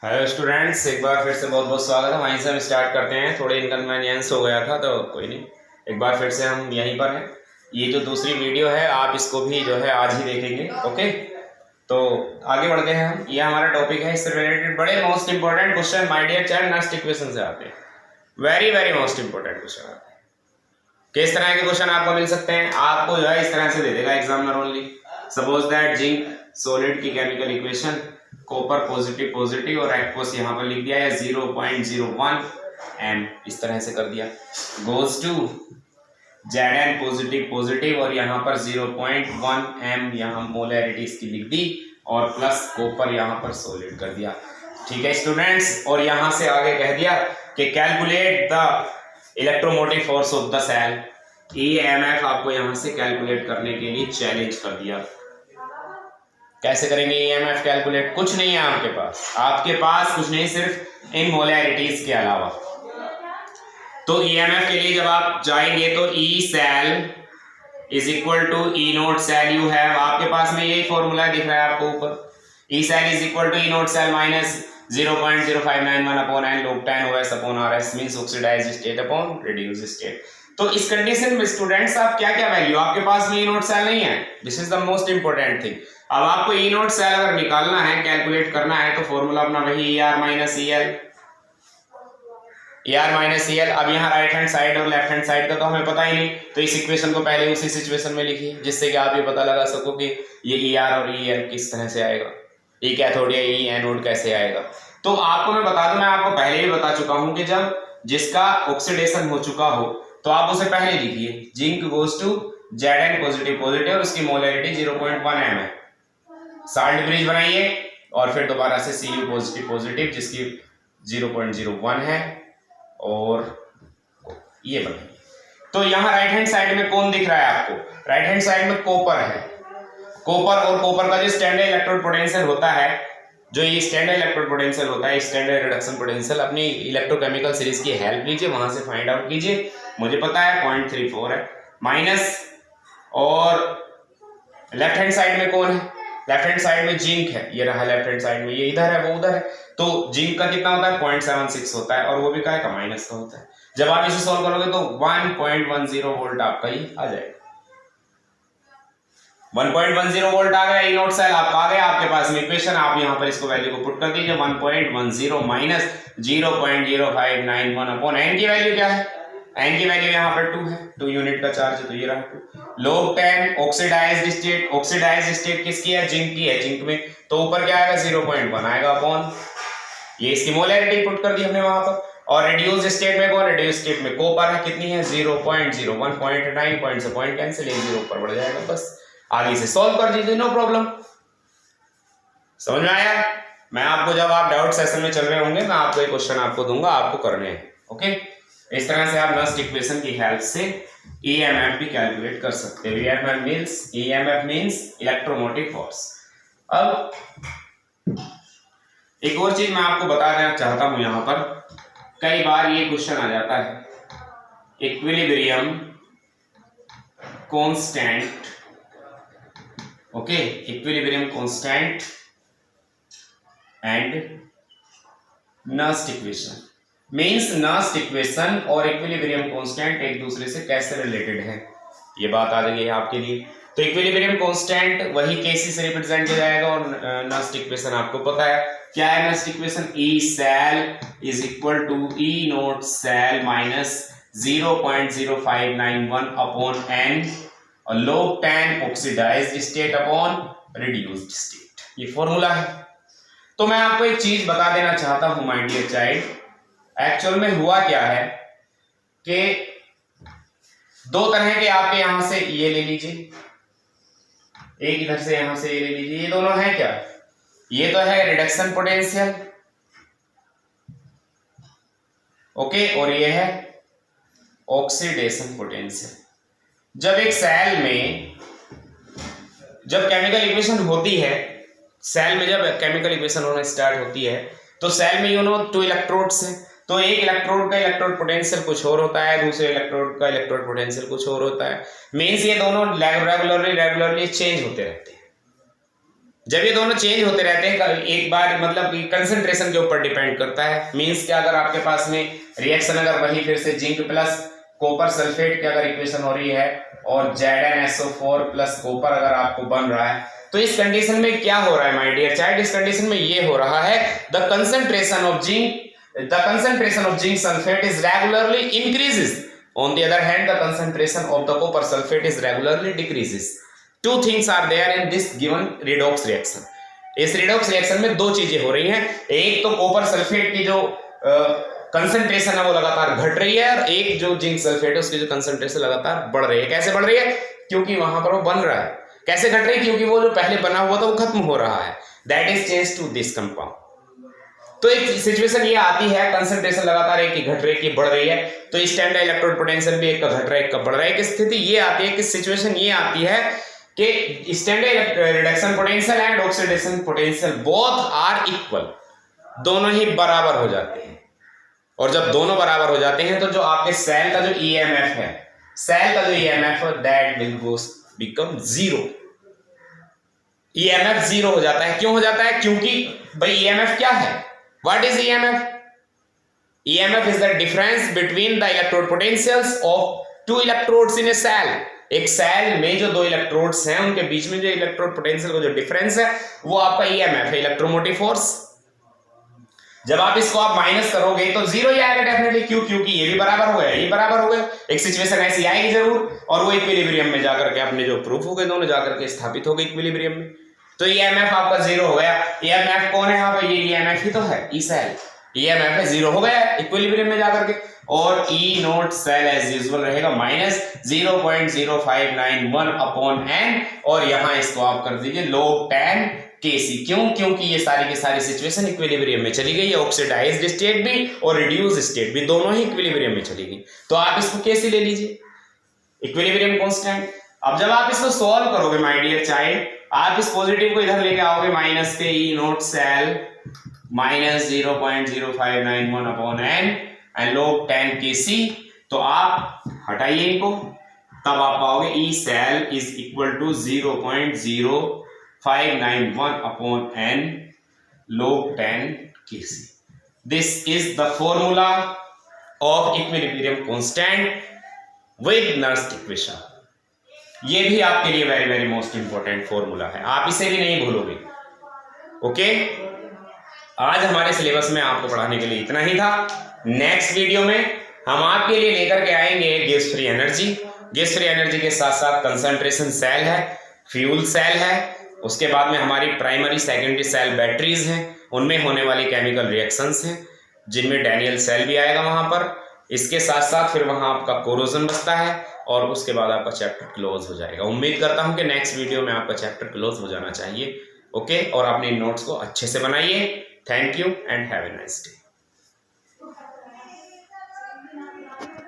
Hello students, एक बार फिर से बहुत बहुत स्वागत है। वहीं से हम स्टार्ट करते हैं। थोड़े इनकन्वीनियंस हो गया था तो कोई नहीं, एक बार फिर से हम यहीं पर हैं। ये जो दूसरी वीडियो है आप इसको भी जो है आज ही देखेंगे। ओके, तो आगे बढ़ते हैं हम। ये हमारा टॉपिक है, इससे रिलेटेड बड़े most important question my dear child next equation से आते हैं। Very very most important question आते हैं। किस तरह के क्वेश्चन आपको मिल सकते हैं? आपको जो है इस तरह से दे देगा examiner only. Suppose that zinc solid की chemical equation, copper positive positive और एक्वस यहाँ पर लिख दिया है 0.01 एम, इस तरह से कर दिया। Goes to Zn positive positive और यहाँ पर 0.1 एम यहाँ मोलैरिटी इसकी लिख दी और प्लस कॉपर यहाँ पर सॉलिड कर दिया। ठीक है स्टूडेंट्स, और यहाँ से आगे कह दिया कि calculate the electromotive force of the cell. EMF आपको यहाँ से कैलकुलेट करने के लिए चैलेंज कर दिया। कैसे करेंगे EMF कैलकुलेट? कुछ नहीं है आपके पास कुछ नहीं, सिर्फ इन मोलैरिटीज के अलावा। तो EMF के लिए जब आप जाएंगे तो E cell is equal to E naught cell you have. आपके पास में यही फॉर्मूला दिख रहा है आपको ऊपर। E cell is equal to E naught cell minus 0.0591 upon n log 10 OS upon RS means oxidised state upon reduced state. तो इस कंडीशन में स्टूडेंट्स आप क्या क्या वैल्यू, आपके पास में E नोट सेल नहीं है। This is the most important thing. अब आपको E नोट सेल अगर निकालना है, कैलकुलेट करना है, तो फॉर्मूला अपना वही ER minus EL। ER minus EL। अब यहाँ राइट हैंड साइड और लेफ्ट हैंड साइड का तो हमें पता ही नहीं, तो इस इक्वेशन को पहले उसी सिचुएशन में लिखिए जिससे कि आप ये पता लगा सको कि ये ER और EL किस तरह से आएगा, E कैथोड या E एनोड कैसे आएगा। तो आपको मैं बता दूं, मैं आपको पहले ही बता चुका हूं कि जब जिसका ऑक्सीडेशन हो चुका हो तो आप उसे पहले लिखिए। Zinc goes to Zn positive positive और उसकी मोलैरिटी 0.1 एम है। साल्ट ब्रिज बनाइए और फिर दोबारा से Cu पॉजिटिव पॉजिटिव जिसकी 0.01 है और ये बनाइए। तो यहाँ राइट हैंड साइड में कौन दिख रहा है आपको? राइट हैंड साइड में कॉपर है। कॉपर और कॉपर का जो स्टैंडर्ड इलेक्ट्रोड पोटेंशियल होता है, जो ये स्टैंडर्ड इलेक्ट्रोड पोटेंशियल होता है, स्टैंडर्ड रिडक्शन पोटेंशियल, अपनी इलेक्ट्रोकेमिकल सीरीज की हेल्प लीजिए, वहां से फाइंड आउट कीजिए। मुझे पता है 0.34 है माइनस, और लेफ्ट हैंड साइड में कौन है? लेफ्ट हैंड साइड में जिंक है। ये रहा लेफ्ट हैंड साइड में, ये इधर है वो उधर है। तो जिंक का कितना होता है? 0.76 होता है और वो भी क्या है? माइनस का होता है। जब आप इसे सॉल्व करोगे तो 1.10 वोल्ट आपका ये आ जाएगा। 1.10 वोल्ट आ गया। E नोट सेल आपका आ गया आपके पास में इक्वेशन। आप यहाँ पर इसको वैल्यू को पुट कर दीजिए। 1.10 माइनस 0.0591 अपॉन n की वैल्यू क्या है? n की वैल्यू यहाँ पर 2 है, 2 यूनिट का चार्ज है तो ये रहा 2 log 10 oxidised state. Oxidised state किसकी है? जिंक की है। जिंक में तो ऊपर क्या आएगा? 0.1 आएगा अपॉन ये इसकी मोलैरिटी पुट कर दी हमने वहां पर। और रिड्यूस्ड स्टेट में कौन? रिड्यूस्ड स्टेट में कॉपर है। कितनी है? 0.0 1.9 पॉइंट से पॉइंट कैंसिल, 0 ऊपर बढ़ जाएगा। बस आगे से सॉल्व कर दीजिए, नो प्रॉब्लम। समझ में आया? मैं आपको जब आप डाउट सेशन में चल रहे होंगे मैं आपको एक क्वेश्चन आपको दूंगा, आपको करने हैं। ओके, इस तरह से आप नस्ट इक्वेशन की हेल्प से EMF भी कैलकुलेट कर सकते हो। EMF means electromotive force. अब एक और चीज मैं आपको बता देना चाहता हूं, यहां पर कई बार ये क्वेश्चन आ जाता है, equilibrium constant. Okay, equilibrium constant and Nernst equation means Nernst equation और इक्विलिब्रियम कांस्टेंट एक दूसरे से कैसे रिलेटेड है, ये बात आ जाएगी आपके लिए। तो इक्विलिब्रियम कांस्टेंट वही केसी से रिप्रेजेंट किया जाएगा और नस्ट इक्वेशन आपको पता है क्या है। Nernst equation E cell is equal to E naught cell minus 0.0591 upon n और log 10 oxidised state upon reduced state, ये फॉर्मूला है। तो मैं आपको एक चीज बता देना चाहता हूं माय डियर चाइल्ड, एक्चुअल में हुआ क्या है कि दो तरह के आपके यहां से ये ले लीजिए, एक इधर से यहां से ये ले लीजिए। ये दोनों है क्या? ये तो है रिडक्शन पोटेंशियल, ओके, और ये है ऑक्सीडेशन पोटेंशियल। जब एक सेल में जब केमिकल इक्वेशन होती है, सेल में जब केमिकल इक्वेशन होना स्टार्ट होती है तो सेल में यू नो 2 इलेक्ट्रोड्स हैं। तो एक इलेक्ट्रोड का इलेक्ट्रोड पोटेंशियल कुछ और होता है, दूसरे इलेक्ट्रोड का इलेक्ट्रोड पोटेंशियल कुछ और होता है। मींस ये दोनों रेगुलरली चेंज होते रहते हैं। जब ये दोनों चेंज होते रहते हैं एक बार, मतलब कंसंट्रेशन के ऊपर डिपेंड करता है। मींस कि अगर आपके पास में रिएक्शन अगर वही फिर से जिंक प्लस कॉपर सल्फेट की अगर इक्वेशन हो रही है और ZnSO4 प्लस कॉपर अगर आपको बन रहा है, तो इस कंडीशन में क्या हो रहा है माय डियर चाइल्ड, इस कंडीशन में ये हो रहा है the concentration of zinc sulphate is regularly increases, on the other hand the concentration of the copper sulphate is regularly decreases. Two things are there in this given redox reaction. इस redox reaction में दो चीजें हो रही हैं, एक तो copper sulphate की जो कंसंट्रेशन है वो लगातार घट रही है, और एक जो जिंक सल्फेट है उसकी जो कंसंट्रेशन लगातार बढ़ रही है। कैसे बढ़ रही है? क्योंकि वहां पर वो बन रहा है। कैसे घट रही है? क्योंकि वो जो पहले बना हुआ था वो खत्म हो रहा है। That is change to this compound. तो एक सिचुएशन ये आती है, कंसंट्रेशन लगातार एक की घट रही है, की बढ़ रही है, तो स्टैंडर्ड इलेक्ट्रोड पोटेंशियल भी एक का घट रहा है एक का बढ़ रहा है। एक स्थिति ये आती है कि सिचुएशन ये आती है कि standard reduction potential and oxidation potential both are equal, दोनों ही बराबर हो जाते हैं। और जब दोनों बराबर हो जाते हैं तो जो आपके सेल का जो ईएमएफ है, सेल का जो ईएमएफ है that will become zero. EMF zero हो जाता है। क्यों हो जाता है? क्योंकि भाई ईएमएफ क्या है? What is EMF? EMF is the difference between the electrode potentials of two electrodes in a cell. एक सेल में जो दो इलेक्ट्रोड्स हैं उनके बीच में जो इलेक्ट्रोड पोटेंशियल का जो डिफरेंस है वो आपका ईएमएफ है, इलेक्ट्रोमोटिव फोर्स। जब आप इसको आप माइनस करोगे तो जीरो ही आएगा डेफिनेटली। क्यों? क्योंकि ये भी बराबर हो गया, ये बराबर हो गया। एक सिचुएशन ऐसी आएगी जरूर, और वो इक्विलिब्रियम में जाकर के अपने जो प्रूफ हो गए दोनों जाकर के स्थापित हो गए इक्विलिब्रियम में। तो ईएमएफ आपका जीरो हो गया। ईएमएफ कौन है यहाँ पे? ये ईएमएफ ही तो है, ई सेल। ईएमएफ है जीरो हो गया इक्विलिब्रियम में जाकर के, और ई नोट सेल एज यूजुअल रहेगा माइनस 0.0591 अपॉन एन, और यहां इसको आप कर दीजिए log 10 Kc। क्यों? क्योंकि ये सारी की सारी सिचुएशन इक्विलिब्रियम में चली गई है। ऑक्सीडाइज्ड स्टेट भी और रिड्यूस्ड स्टेट भी दोनों ही इक्विलिब्रियम में चली गई। तो आप इसको Kc ले लीजिए, इक्विलिब्रियम कांस्टेंट। अब जब आप इसको सॉल्व करोगे माय डियर चाइल्ड, आप इस पॉजिटिव को इधर लेके आओगे माइनस के E naught cell minus 0.0591 upon n and log 10 Kc। तो आप हटाइए इनको, तब आप पाओगे E cell is equal to 0.0591 upon n log 10 Kc। This is the formula of equilibrium constant with Nernst equation. ये भी आपके लिए very very most important formula है, आप इसे भी नहीं भूलोगे। ओके, आज हमारे सिलेबस में आपको पढ़ाने के लिए इतना ही था। नेक्स्ट वीडियो में हम आपके लिए लेकर के आएंगे gas free energy. Gas free energy के साथ साथ कंसंट्रेशन सेल है, फ्यूल सेल है, उसके बाद में हमारी प्राइमरी सेकेंडरी सेल बैटरीज हैं, उनमें होने वाली केमिकल रिएक्शंस हैं जिनमें डैनियल सेल भी आएगा वहां पर। इसके साथ साथ फिर वहां आपका कोरोजन बचता है, और उसके बाद आपका चैप्टर क्लोज हो जाएगा। उम्मीद करता हूं कि नेक्स्ट वीडियो में आपका चैप्टर क्लोज हो जाना चाहिए। ओके, और अपने नोट्स को अच्छे से बनाइए। Thank you and have a nice day.